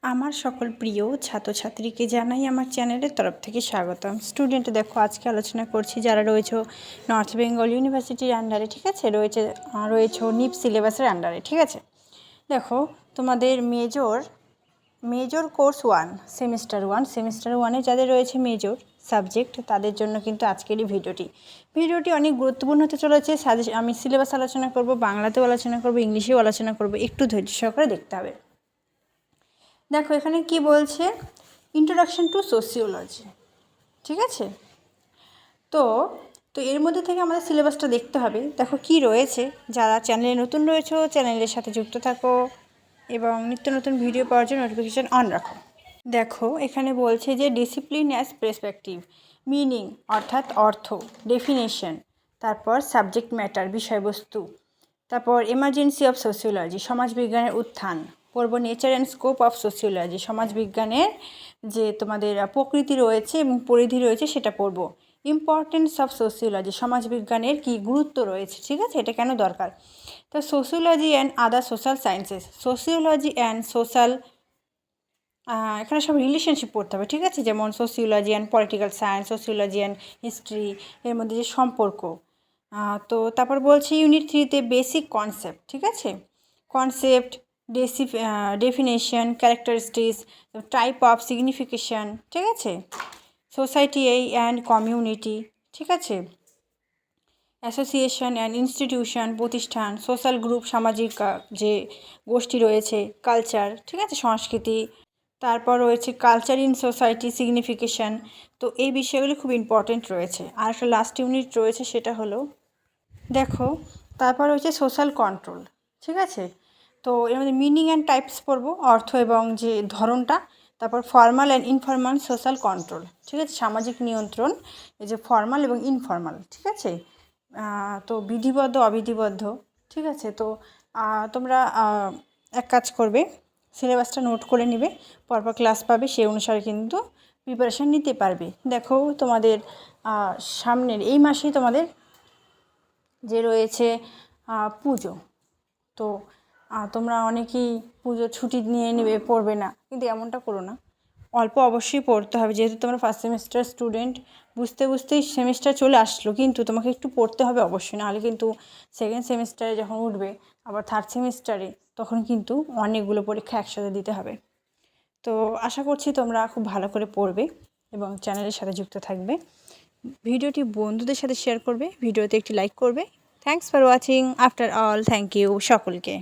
আমার সকল প্রিয় ছাত্রছাত্রীকে জানাই আমার চ্যানেলের তরফ থেকে স্বাগতম। স্টুডেন্ট দেখো, আজকে আলোচনা করছি যারা রয়েছে নর্থ বেঙ্গল ইউনিভার্সিটির আন্ডারে, ঠিক আছে, রয়েছে নিপ সিলেবাসের আন্ডারে, ঠিক আছে। দেখো, তোমাদের মেজর কোর্স 1 সেমিস্টার 1 যাদের রয়েছে মেজর সাবজেক্ট, তাদের জন্য কিন্তু আজকের এই ভিডিওটি অনেক গুরুত্বপূর্ণ হতে চলেছে। আমি সিলেবাস আলোচনা করব, বাংলাতেও আলোচনা করব, ইংলিশেও আলোচনা করব, একটু ধৈর্য সহকারে দেখতে হবে। দেখো এখানে কি বলছে, ইন্ট্রোডাকশন টু সোসিওলজি, ঠিক আছে। তো এর মধ্যে থেকে আমাদের সিলেবাসটা দেখতে হবে। দেখো কি রয়েছে, যারা চ্যানেলে নতুন রয়েছে চ্যানেলের সাথে যুক্ত থাকো এবং নিত্য নতুন ভিডিও পাওয়ার জন্য নোটিফিকেশান অন রাখো। দেখো এখানে বলছে যে ডিসিপ্লিন অ্যাজ পার্সপেক্টিভ, মিনিং অর্থাৎ অর্থ, ডেফিনেশন, তারপর সাবজেক্ট ম্যাটার বিষয়বস্তু, তারপর এমার্জেন্সি অফ সোসিওলজি সমাজবিজ্ঞানের উত্থান, পড়ব nature and scope of sociology সমাজবিজ্ঞানের যে তোমাদের প্রকৃতি রয়েছে এবং পরিধি রয়েছে সেটা পড়ব। ইম্পর্টেন্স অফ সোসিওলজি সমাজবিজ্ঞানের কী গুরুত্ব রয়েছে, ঠিক আছে, এটা কেন দরকার। তো sociology and other social sciences, sociology and social, এখানে সব রিলেশনশিপ পড়তে হবে, ঠিক আছে, যেমন sociology and political science, sociology and history, এর মধ্যে যে সম্পর্ক। তো তারপর বলছি ইউনিট 3-তে বেসিক কনসেপ্ট, ঠিক আছে, concept, definition, characteristics, type of signification, ঠিক আছে, সোসাইটি অ্যান্ড কমিউনিটি, ঠিক আছে, অ্যাসোসিয়েশন অ্যান্ড ইনস্টিটিউশন প্রতিষ্ঠান, সোশ্যাল গ্রুপ সামাজিক যে গোষ্ঠী রয়েছে, কালচার, ঠিক আছে, সংস্কৃতি, তারপর রয়েছে কালচার ইন সোসাইটি সিগনিফিকেশান। তো এই বিষয়গুলি খুব ইম্পর্টেন্ট রয়েছে। আর একটা লাস্ট ইউনিট রয়েছে, সেটা হলো দেখো, তারপর রয়েছে সোশ্যাল কন্ট্রোল, ঠিক আছে। তো এর মধ্যে মিনিং অ্যান্ড টাইপস পড়বো, অর্থ এবং যে ধরনটা, তারপর formal and informal social control, ঠিক আছে, সামাজিক নিয়ন্ত্রণ, এই যে ফর্মাল এবং ইনফর্মাল, ঠিক আছে, তো বিধিবদ্ধ অবিধিবদ্ধ, ঠিক আছে। তো তোমরা এক কাজ করবে, সিলেবাসটা নোট করে নেবে, পরপর ক্লাস পাবে, সেই অনুসারে কিন্তু প্রিপারেশান নিতে পারবে। দেখো তোমাদের সামনের এই মাসেই তোমাদের যে রয়েছে পুজো, তো তোমরা অনেকেই পুজোর ছুটি নিয়ে নেবে, পড়বে না, কিন্তু এমনটা করো না, অল্প অবশ্যই পড়তে হবে, যেহেতু তোমরা ফার্স্ট সেমিস্টার স্টুডেন্ট, বুঝতে বুঝতেই সেমিস্টার চলে আসলো, কিন্তু তোমাকে একটু পড়তে হবে অবশ্যই, নাহলে কিন্তু সেকেন্ড সেমিস্টারে যখন উঠবে, আবার থার্ড সেমিস্টারে, তখন কিন্তু অনেকগুলো পরীক্ষা একসাথে দিতে হবে। তো আশা করছি তোমরা খুব ভালো করে পড়বে এবং চ্যানেলের সাথে যুক্ত থাকবে। ভিডিওটি বন্ধুদের সাথে শেয়ার করবে, ভিডিওতে একটি লাইক করবে। Thanks for watching. After all, thank you সকলকে।